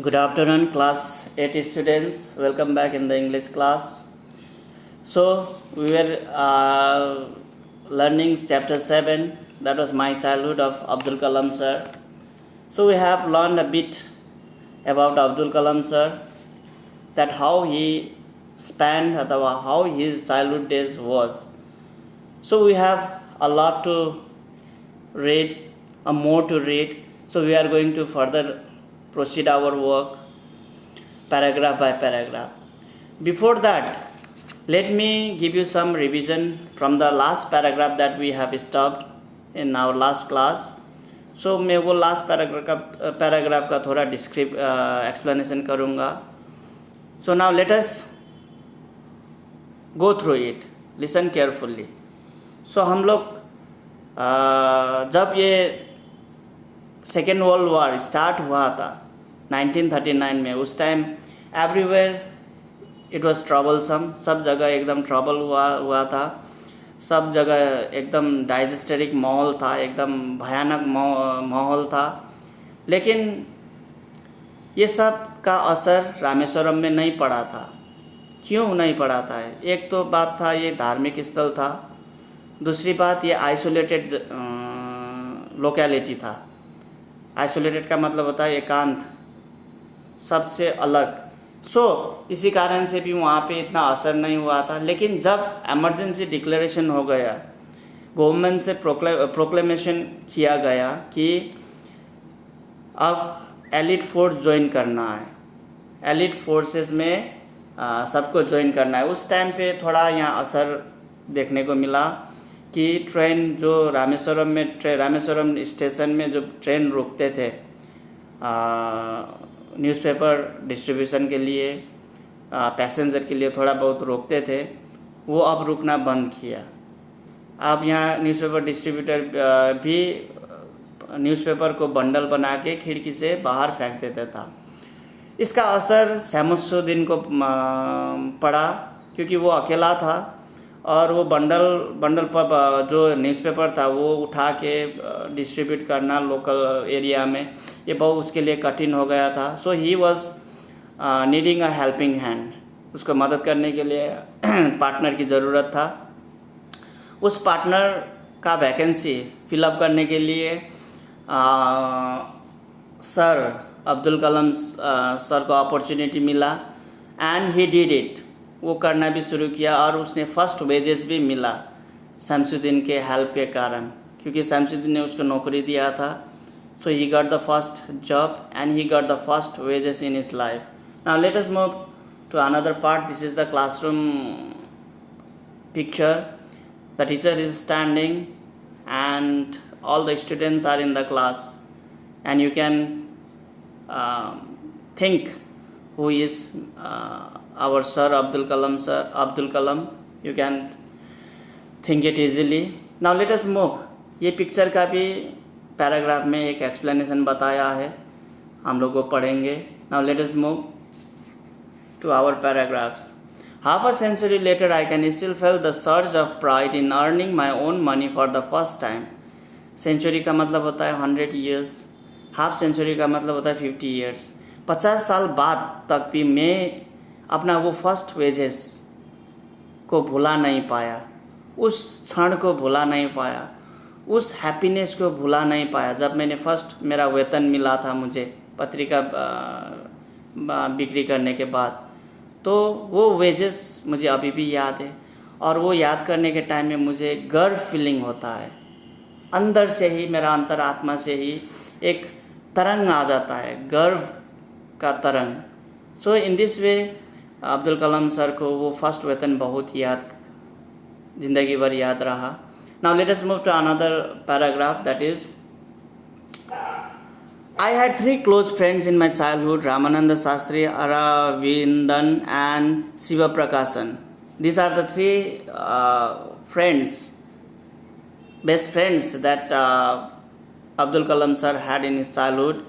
Good afternoon, class 8 students. Welcome back in the English class. So, we were learning chapter 7, that was My Childhood of Abdul Kalam sir. So, we have learned a bit about Abdul Kalam sir, that how he spent or how his childhood days was. So, we have a lot to read, more to read. So, we are going to further proceed our work paragraph by paragraph. Before that, let me give you some revision from the last paragraph that we have stopped in our last class. So मैं वो last paragraph का थोड़ा explanation करूँगा. So now let us go through it. Listen carefully. So हम लोग जब ये second world war start हुआ था 1939 में, उस time everywhere it was troublesome. सब जगह एकदम ट्रबल हुआ था. सब जगह एकदम डाइजेस्टरिक माहौल था, एकदम भयानक माहौल था. लेकिन ये सब का असर रामेश्वरम में नहीं पड़ा था. क्यों नहीं पड़ा था? एक तो बात था ये धार्मिक स्थल था, दूसरी बात ये आइसोलेटेड लोकेलिटी था. आइसोलेटेड का मतलब होता है एकांत, सबसे अलग. इसी कारण से भी वहाँ पे इतना असर नहीं हुआ था. लेकिन जब एमरजेंसी डिक्लेरेशन हो गया, गवर्नमेंट से प्रोक्लेमेशन किया गया कि अब एलिट फोर्स ज्वाइन करना है, एलिट फोर्सेस में सबको ज्वाइन करना है, उस टाइम पे थोड़ा यहाँ असर देखने को मिला कि ट्रेन जो रामेश्वरम स्टेशन में जो ट्रेन रुकते थे न्यूज़पेपर डिस्ट्रीब्यूशन के लिए, पैसेंजर के लिए थोड़ा बहुत रोकते थे, वो अब रुकना बंद किया. अब यहाँ न्यूज़पेपर डिस्ट्रीब्यूटर भी न्यूज़पेपर को बंडल बना के खिड़की से बाहर फेंक देता था. इसका असर शमसुद्दीन को पड़ा, क्योंकि वो अकेला था और वो बंडल पर जो न्यूज़पेपर था वो उठा के डिस्ट्रीब्यूट करना लोकल एरिया में, ये बहुत उसके लिए कठिन हो गया था. So he was needing a helping hand. उसको मदद करने के लिए पार्टनर की ज़रूरत था. उस पार्टनर का वैकेंसी फिलअप करने के लिए सर अब्दुल कलाम सर को अपॉर्चुनिटी मिला एंड ही डिड इट. वो करना भी शुरू किया और उसने फर्स्ट वेजेस भी मिला शमसुद्दीन के हेल्प के कारण, क्योंकि शमसुद्दीन ने उसको नौकरी दिया था. So he got the first job and he got the first wages in his life. Now let us move to another part. This is the classroom picture. The teacher is standing and all the students are in the class and you can think who is our sir Abdul Kalam. You can think it easily. Now let us move. ये picture का भी paragraph में एक explanation बताया है, हम लोग को पढ़ेंगे. Now let us move to our paragraphs. Half a century later, I can still feel the surge of pride in earning my own money for the first time. Century का मतलब होता है 100 years. हाफ सेंचुरी का मतलब होता है 50 years. 50 साल बाद तक भी मैं अपना वो फर्स्ट वेजेस को भुला नहीं पाया, उस क्षण को भुला नहीं पाया, उस हैप्पीनेस को भुला नहीं पाया जब मैंने फर्स्ट मेरा वेतन मिला था मुझे पत्रिका बिक्री करने के बाद. तो वो वेजेस मुझे अभी भी याद है, और वो याद करने के टाइम में मुझे गर्व फीलिंग होता है. अंदर से ही, मेरा अंतरात्मा से ही एक तरंग आ जाता है, गर्व का तरंग. So in this way Abdul Kalam sir को वो फर्स्ट वेतन बहुत ज़िंदगी भर याद रहा. Now let us move to another paragraph. That is, I had 3 close friends in my childhood: Ramananda Shastri, Aravindan and Shiva Prakashan. These are the 3 best friends that Abdul Kalam sir had in his childhood.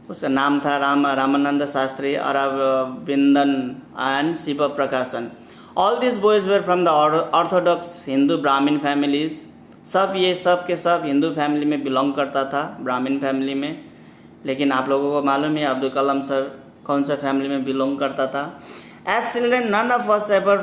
उसका नाम था Ramanand Shastri, Aravindan and Shiv प्रकाशन. All these boys were from the orthodox Hindu Brahmin families. सब के सब Hindu family में belong करता था, ब्राह्मण फैमिली में. लेकिन आप लोगों को मालूम है अब्दुल कलाम सर कौन सा फैमिली में बिलोंग करता था। As children none of us ever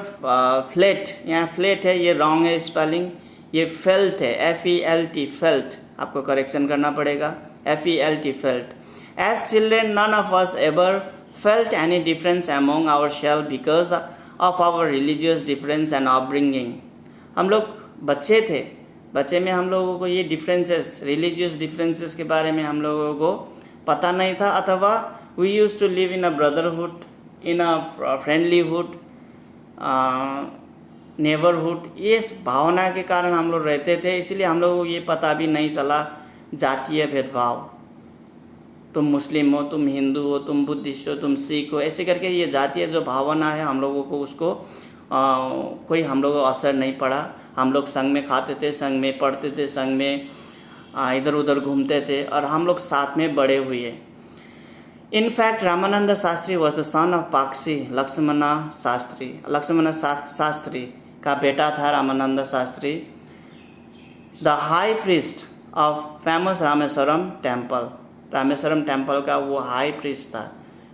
flet, यहाँ फ्लेट है ये रॉन्ग है स्पेलिंग, ये फेल्ट है FELT फेल्ट, आपको करेक्शन करना पड़ेगा FELT felt. As children none of us ever felt any difference among our self because of our religious difference and upbringing. हम लोग बच्चे थे, बच्चे में हम लोगों को ये डिफरेंसेस, रिलीजियस डिफरेंसेस के बारे में हम लोगों को पता नहीं था, अथवा we use to live in a brotherhood, in a friendlyhood, neighbourhood, ये भावना के कारण हम लोग रहते थे, इसलिए हम लोगों को ये पता भी नहीं चला जातीय भेदभाव, तुम मुस्लिम हो, तुम हिंदू हो, तुम बुद्धिस्ट हो, तुम सिख हो, ऐसे करके ये जातीय जो भावना है हम लोगों को उसको कोई हम लोगों को असर नहीं पड़ा। हम लोग संग में खाते थे, संग में पढ़ते थे, संग में इधर उधर घूमते थे और हम लोग साथ में बड़े हुए। In fact, Ramananda Shastri was the son of Pakshi Lakshmana Shastri. Lakshmana Shastri का बेटा था Ramanand Shastri, the high priest of famous Rameswaram temple. Rameswaram temple का वो हाई प्रीस्ट था।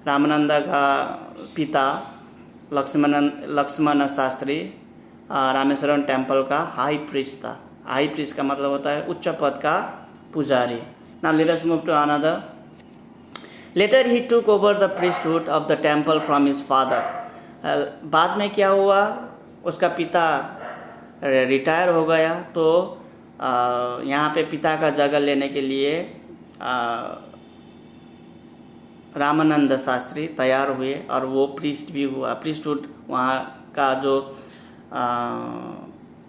रामानंद का पिता लक्ष्मण शास्त्री रामेश्वरम टेम्पल का हाई प्रीस्ट था। हाई प्रीस्ट का मतलब होता है उच्च पद का पुजारी। Now let us move to another. Later he took over the priesthood of the temple from his father. बाद में क्या हुआ, उसका पिता रिटायर हो गया तो यहाँ पे पिता का जगह लेने के लिए रामानंद शास्त्री तैयार हुए और वो प्रीस्ट भी हुआ। प्रीस्टहुड वहाँ का जो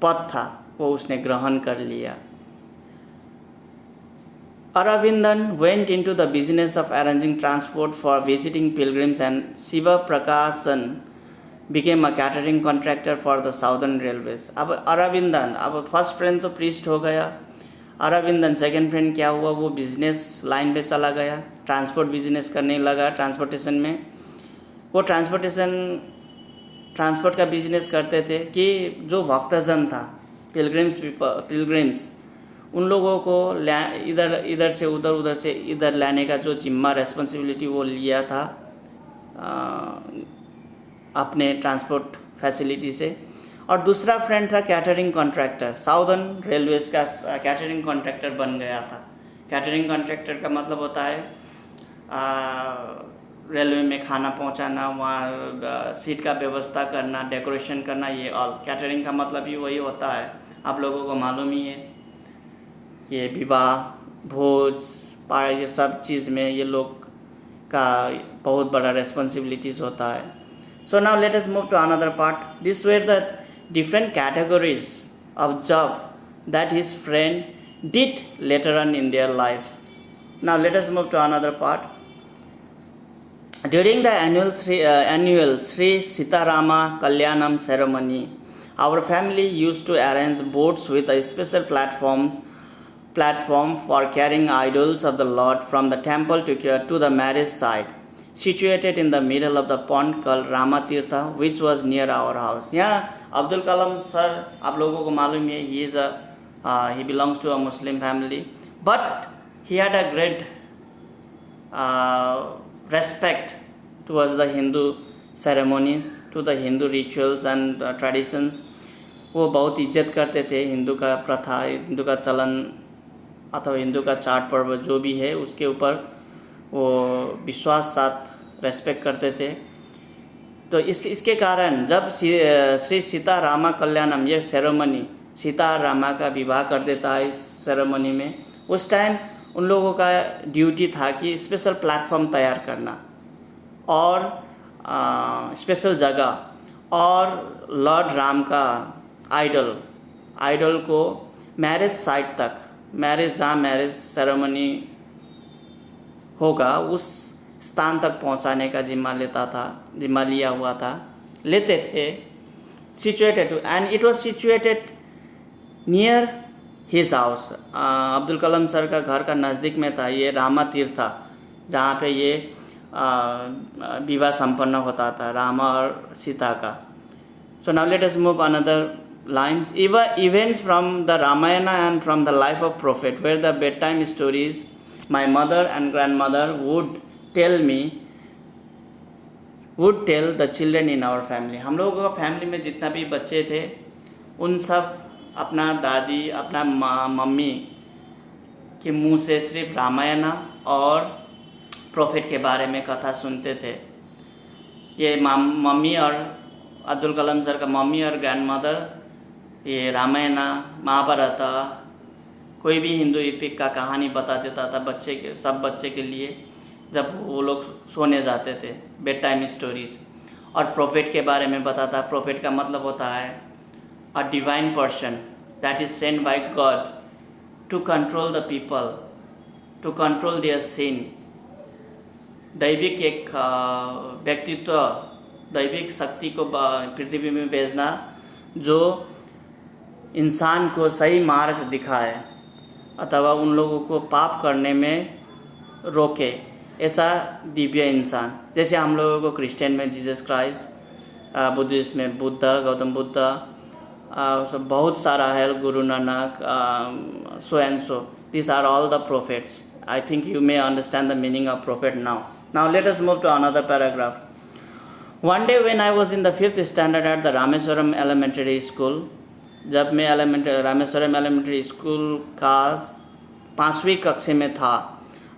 पद था वो उसने ग्रहण कर लिया। Aravindan went into the business of arranging transport for visiting pilgrims and Shiva Prakashan became a catering contractor for the Southern Railways. अब अरविंदन, अब फर्स्ट फ्रेंड तो प्रीस्ट हो गया, अरविंदन सेकंड फ्रेंड क्या हुआ, वो बिजनेस लाइन पे चला गया, ट्रांसपोर्ट बिजनेस करने लगा। ट्रांसपोर्टेशन में वो ट्रांसपोर्ट का बिजनेस करते थे कि जो भक्तजन था, पिलग्रिम्स उन लोगों को इधर से उधर लाने का जो जिम्मा रेस्पॉन्सिबिलिटी वो लिया था अपने ट्रांसपोर्ट फैसिलिटी से। और दूसरा फ्रेंड था कैटरिंग कॉन्ट्रैक्टर, साउदर्न रेलवेज का कैटरिंग कॉन्ट्रैक्टर बन गया था। कैटरिंग कॉन्ट्रैक्टर का मतलब होता है रेलवे में खाना पहुंचाना, वहाँ सीट का व्यवस्था करना, डेकोरेशन करना, ये ऑल कैटरिंग का मतलब ही वही होता है। आप लोगों को मालूम ही है, ये विवाह भोज ये सब चीज़ में ये लोग का बहुत बड़ा रेस्पॉन्सिबिलिटीज़ होता है। So now let us move to another part. This were the different categories of job that his friend did later on in their life. Now let us move to another part. During the annual Sri Sitarama Kalyanam ceremony, our family used to arrange boats with a special platform for carrying idols of the Lord from the temple to the marriage site, situated in the middle of the pond called Ramatirtha, which was near our house. यहाँ Abdul Kalam sir, आप लोगों को मालूम है, he belongs to a Muslim family, but he had a great respect towards the Hindu ceremonies, to the Hindu rituals and traditions. वो बहुत इज्जत करते थे हिंदू का प्रथा, हिंदू का चलन अथवा हिंदू का चाट पर्व जो भी है उसके ऊपर वो विश्वास साथ रेस्पेक्ट करते थे। तो इसके कारण जब श्री सीता रामा कल्याणम ये सेरेमनी, सीता रामा का विवाह कर देता है इस सेरेमनी में, उस टाइम उन लोगों का ड्यूटी था कि स्पेशल प्लेटफॉर्म तैयार करना और स्पेशल जगह और लॉर्ड राम का आइडल को मैरिज साइट तक, जहाँ मैरिज सेरेमनी होगा उस स्थान तक पहुँचाने का जिम्मा लिया हुआ था, लेते थे। Situated and it was situated near his house. Abdul Kalam sir का घर का नज़दीक में था ये रामा तीर्था, जहाँ पे ये विवाह संपन्न होता था रामा और सीता का। सो now let us move another lines. Events from the Ramayana and from the life of prophet were the bedtime stories my mother and grandmother would tell me would tell the children in our family. हम लोगों का family में जितना भी बच्चे थे उन सब अपना दादी अपना मम्मी के मुंह से सिर्फ रामायण और प्रॉफिट के बारे में कथा सुनते थे। ये मम्मी और अब्दुल कलाम सर का मम्मी और ग्रैंड मदर ये रामायण महाभारत कोई भी हिंदू एपिक का कहानी बता देता था सब बच्चे के लिए जब वो लोग सोने जाते थे, बेड टाइम स्टोरीज। और प्रॉफिट के बारे में बताता। प्रॉफिट का मतलब होता है a divine person that is send by God to control the people, to control their sin. दैविक एक व्यक्तित्व, दैविक शक्ति को पृथ्वी में भेजना जो इंसान को सही मार्ग दिखाए अथवा उन लोगों को पाप करने में रोके, ऐसा दिव्य इंसान। जैसे हम लोगों को क्रिश्चियन में जीसस क्राइस्ट, बुद्धिस्ट में बुद्ध, गौतम बुद्ध, बहुत सारा है, Guru Nanak, so and so. These are all the prophets. I think you may understand the meaning of prophet now. Now let us move to another paragraph. One day when I was in the 5th standard at the Rameswaram Elementary School, जब मैं Rameswaram elementary school का 5वीं कक्षा में था,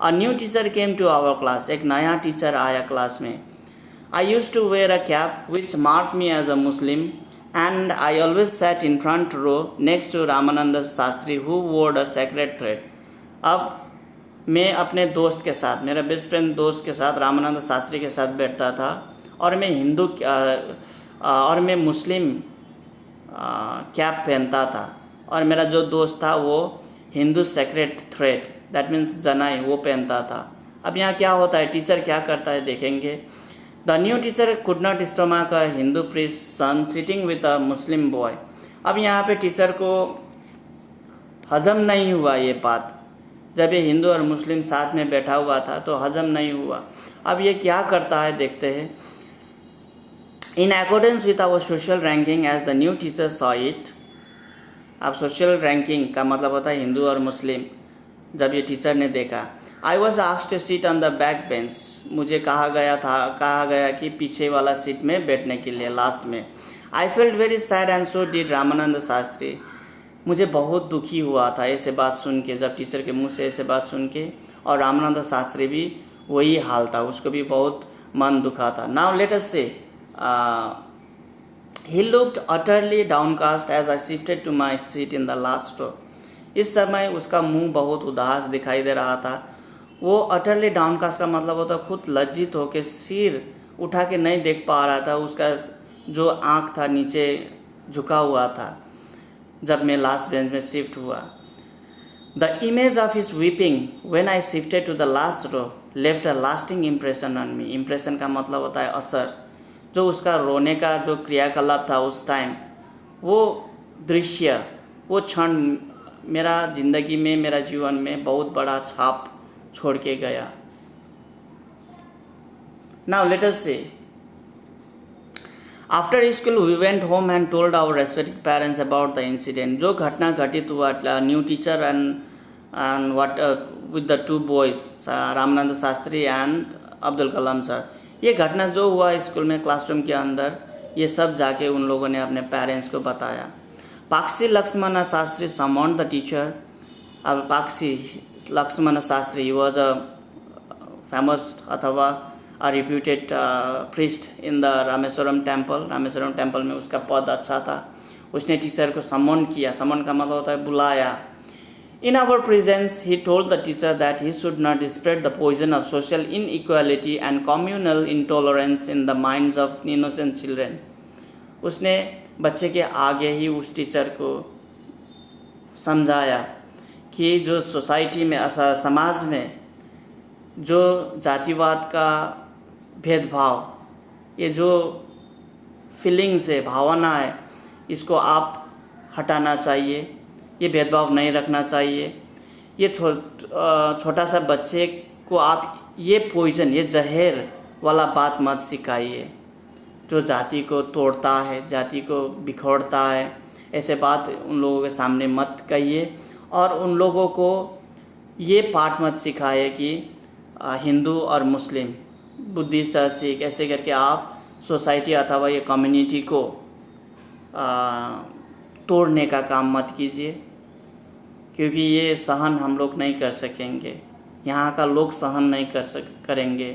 a new teacher came to our class. एक नया teacher आया क्लास में। I use to wear a cap which mark me as a Muslim and I always sat in front row next to Ramanand Shastri who wore a sacred thread. अब मैं अपने दोस्त के साथ, मेरा बेस्ट फ्रेंड दोस्त के साथ रामानंद शास्त्री के साथ बैठता था और मैं मुस्लिम कैप पहनता था और मेरा जो दोस्त था वो Hindu sacred thread that means जनाई वो पहनता था। अब यहाँ क्या होता है, टीचर क्या करता है देखेंगे। The new teacher could not stomach a Hindu priest son sitting with a Muslim boy. अब यहाँ पे टीचर को हजम नहीं हुआ ये बात। जब ये हिंदू और मुस्लिम साथ में बैठा हुआ था तो हजम नहीं हुआ। अब ये क्या करता है देखते हैं। In accordance with our social ranking as the new teacher saw it, अब सोशल रैंकिंग का मतलब होता है हिंदू और मुस्लिम। जब ये टीचर ने देखा, I was asked to sit on the back bench. मुझे कहा गया कि पीछे वाला सीट में बैठने के लिए, लास्ट में। I felt very sad and so did Ramanand Shastri. मुझे बहुत दुखी हुआ था ऐसे बात सुन के, जब टीचर के मुंह से ऐसे बात सुन के। और रामानंद शास्त्री भी वही हाल था, उसको भी बहुत मन दुखा था। नाउ लेट अस से he looked utterly downcast as I shifted to my seat in the last row. इस समय उसका मुंह बहुत उदास दिखाई दे रहा था। वो utterly downcast का मतलब होता है खुद लज्जित होकर सिर उठा के नहीं देख पा रहा था। उसका जो आँख था नीचे झुका हुआ था जब मैं लास्ट बेंच में शिफ्ट हुआ। The image of his weeping when I shifted to the last row left a lasting impression on me. Impression का मतलब होता है असर। जो उसका रोने का जो क्रियाकलाप था उस टाइम, वो दृश्य, वो क्षण मेरा ज़िंदगी में, मेरा जीवन में बहुत बड़ा छाप छोड़ के गया। Now let us say after school we went home and told our respective parents about the incident. जो घटना घटित हुआ new teacher and what with the 2 boys Ramanand Shastri and Abdul Kalam sir, ये घटना जो हुआ स्कूल में क्लासरूम के अंदर, ये सब जाके उन लोगों ने अपने पेरेंट्स को बताया। Pakshi Lakshman Shastri summoned the teacher. अब Pakshi Lakshman Shastri he was a famous अथवा a reputed priest in the Rameswaram temple. Rameswaram temple में उसका पद अच्छा था। उसने टीचर को समॉन किया। समॉन का मतलब होता है बुलाया। In our presence, he told the teacher that he should not spread the poison of social inequality and communal intolerance in the minds of innocent children. उसने बच्चे के आगे ही उस टीचर को समझाया कि जो सोसाइटी में, समाज में जो जातिवाद का भेदभाव, ये जो फीलिंग्स है, भावना है, इसको आप हटाना चाहिए। ये भेदभाव नहीं रखना चाहिए। ये छोटा सा बच्चे को आप ये पॉइजन, ये जहर वाला बात मत सिखाइए जो जाति को तोड़ता है, जाति को बिखोड़ता है। ऐसे बात उन लोगों के सामने मत कहिए और उन लोगों को ये पाठ मत सिखाइए कि हिंदू और मुस्लिम बुद्धिस्ट सिख ऐसे करके आप सोसाइटी अथवा ये कम्युनिटी को तोड़ने का काम मत कीजिए, क्योंकि ये सहन हम लोग नहीं कर सकेंगे, यहाँ का लोग सहन नहीं करेंगे,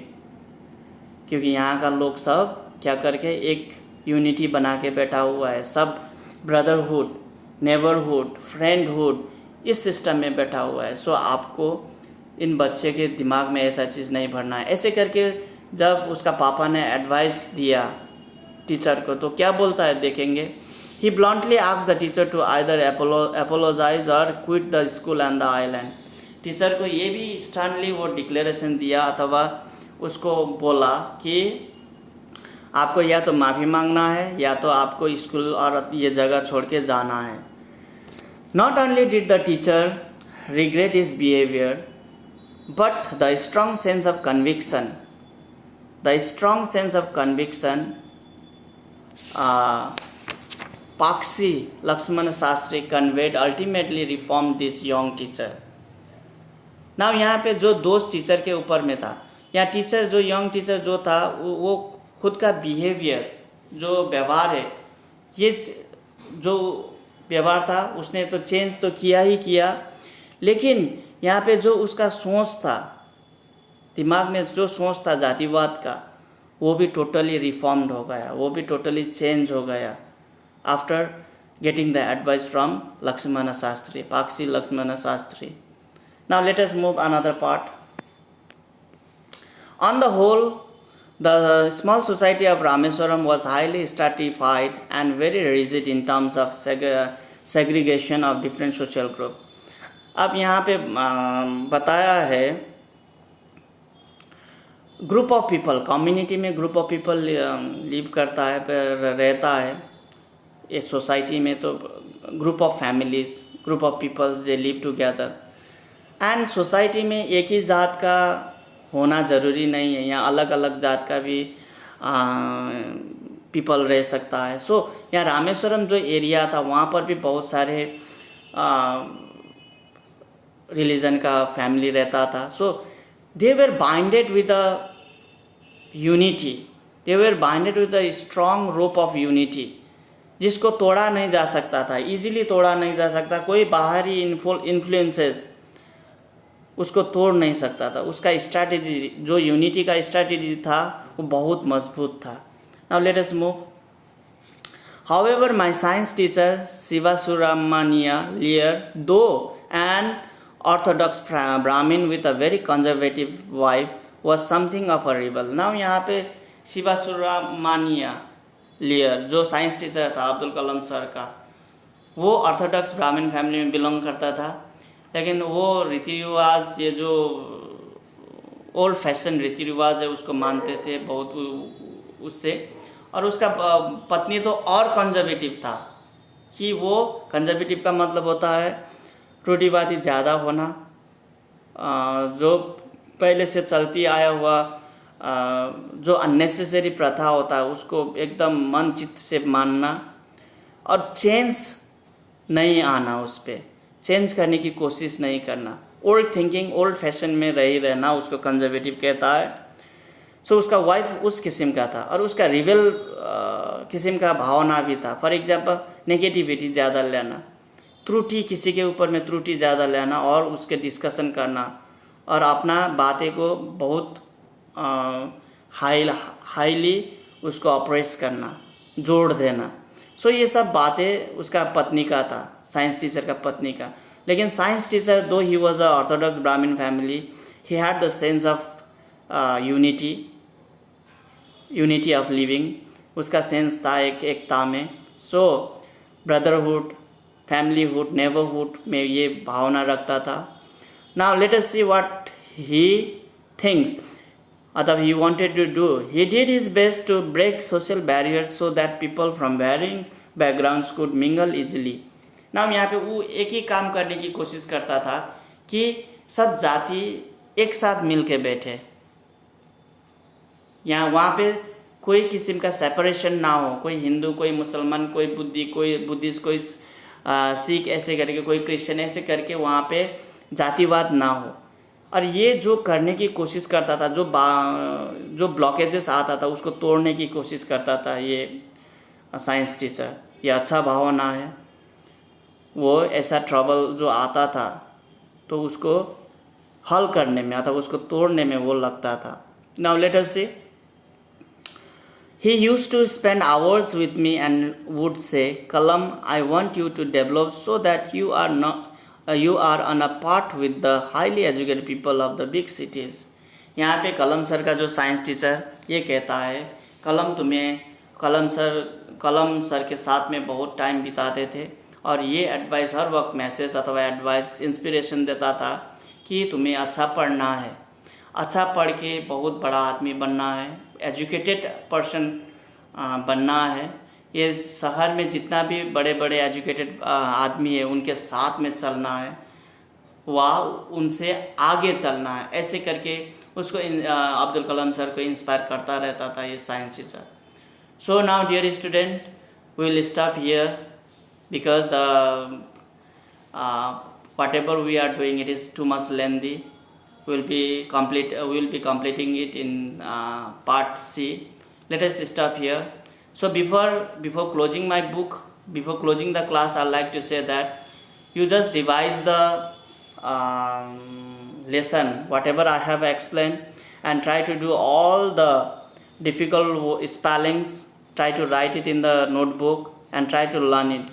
क्योंकि यहाँ का लोग सब क्या करके एक यूनिटी बना के बैठा हुआ है, सब ब्रदरहुड, नेबरहुड, फ्रेंडहुड इस सिस्टम में बैठा हुआ है। सो आपको इन बच्चे के दिमाग में ऐसा चीज़ नहीं भरना है। ऐसे करके जब उसका पापा ने एडवाइस दिया टीचर को तो क्या बोलता है देखेंगे। He bluntly asked the teacher to either apologise or quit the school and the island. Teacher को ये भी स्टर्नली वो डिक्लेरेशन दिया अथवा उसको बोला कि आपको या तो माफ़ी मांगना है या तो आपको स्कूल और ये जगह छोड़ के जाना है। Not only did the teacher regret his behaviour but the strong sense of conviction Pakshi Lakshman Shastri conveyed ultimately reform this young teacher. ना यहाँ पे जो दोष टीचर के ऊपर में था, या टीचर जो यंग टीचर जो था वो खुद का बिहेवियर जो व्यवहार है, ये जो व्यवहार था उसने तो चेंज तो किया ही किया, लेकिन यहाँ पे जो उसका सोच था, दिमाग में जो सोच था जातिवाद का, वो भी टोटली रिफॉर्म्ड हो गया, वो भी टोटली चेंज हो गया after getting the advice from Lakshman Shastri, Pakshi Lakshman Shastri. Now let us move another part. On the whole, the small society of Rameswaram was highly stratified and very rigid in terms of segregation of different social group. अब यहाँ पे बताया है group of people, community में group of people live करता है, रहता है। ये सोसाइटी में तो group of families, group of peoples they live together. And society में एक ही जात का होना ज़रूरी नहीं है, यहाँ अलग अलग जात का भी पीपल रह सकता है। सो यहाँ रामेश्वरम जो एरिया था वहाँ पर भी बहुत सारे रिलीजन का फैमिली रहता था। So they were binded with a unity, they were binded with a strong rope of unity, जिसको तोड़ा नहीं जा सकता था, इजीली तोड़ा नहीं जा सकता। कोई बाहरी इन्फ्लुएंसेस उसको तोड़ नहीं सकता था। उसका स्ट्रैटेजी, जो यूनिटी का स्ट्रैटेजी था, वो बहुत मजबूत था। Now let us move. However my science teacher Sivasubramania Iyer, though an orthodox Brahmin with a very conservative wife, was something of a rebel. Now यहाँ पे शिवासुब्रमण्य लियर जो साइंस टीचर था अब्दुल कलाम सर का, वो ऑर्थोडॉक्स ब्राह्मण फैमिली में बिलोंग करता था, लेकिन वो रीति रिवाज, ये जो ओल्ड फैशन रीति रिवाज है उसको मानते थे बहुत उससे। और उसका पत्नी तो और कंजर्वेटिव था, कि वो कंजर्वेटिव का मतलब होता है रूढ़िवादी ज़्यादा होना, जो पहले से चलती आया हुआ जो अननेसेसरी प्रथा होता है उसको एकदम मन चित्त से मानना, और चेंज नहीं आना, उस पर चेंज करने की कोशिश नहीं करना। ओल्ड थिंकिंग, ओल्ड फैशन में रही रहना उसको कंजर्वेटिव कहता है। सो उसका वाइफ उस किस्म का था, और उसका रिबेल किस्म का भावना भी था। फॉर एग्जांपल नेगेटिविटी ज़्यादा लेना, त्रुटि, किसी के ऊपर में त्रुटि ज़्यादा लेना और उसके डिस्कशन करना, और अपना बातें को बहुत हाईली उसको अप्रेस करना, जोड़ देना। सो ये सब बातें उसका पत्नी का था, साइंस टीचर का पत्नी का। लेकिन साइंस टीचर दो ही वॉज अ ऑर्थोडॉक्स ब्राह्मण family, he had the sense of unity of living, उसका सेंस था एक एकता में। सो ब्रदरहुड, फैमिलीहुड, नेबरहुड में ये भावना रखता था। Now let us see what he thinks, अतः he wanted to do. He did his best to break social barriers so that people from varying backgrounds could mingle easily. Now यहाँ पे वो एक ही काम करने की कोशिश करता था कि सब जाति एक साथ मिल के बैठे, यहाँ वहाँ पे कोई किस्म का सेपरेशन ना हो, कोई हिंदू, कोई मुसलमान, कोई बुद्धिस्ट, कोई सिख, ऐसे करके कोई क्रिश्चियन, ऐसे करके वहाँ पे जातिवाद ना हो। और ये जो करने की कोशिश करता था, जो ब्लॉकेजेस आता था उसको तोड़ने की कोशिश करता था ये साइंस टीचर। ये अच्छा भावना है। वो ऐसा ट्रबल जो आता था तो उसको हल करने में अथवा उसको तोड़ने में वो लगता था। Now let us see. He used to spend hours with me and would say, Kalam, I want you to develop so that you are on a part with the highly educated people of the big cities. यहाँ पे कलम sir का जो science teacher ये कहता है, कलम sir के साथ में बहुत टाइम बिताते थे और ये एडवाइस हर वक्त मैसेज अथवा एडवाइस इंस्पिरेशन देता था कि तुम्हें अच्छा पढ़ना है, अच्छा पढ़ के बहुत बड़ा आदमी बनना है, एजुकेटेड पर्सन बनना है। ये शहर में जितना भी बड़े बड़े एजुकेटेड आदमी है उनके साथ में चलना है, वह उनसे आगे चलना है। ऐसे करके उसको अब्दुल कलाम सर को इंस्पायर करता रहता था ये science teacher. So now dear student, we will stop here because the whatever we are doing, it is too much lengthy. We will be completing it in part C. Let us stop here. So before closing my book, before closing the class, I like to say that you just revise the lesson whatever I have explained and try to do all the difficult spellings. Try to write it in the notebook and try to learn it.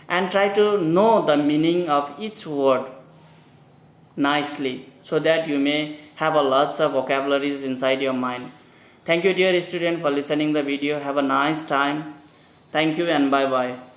And try to know the meaning of each word nicely so that you may have a lots of vocabularies inside your mind. Thank you dear student for listening the video. Have a nice time. Thank you and bye bye.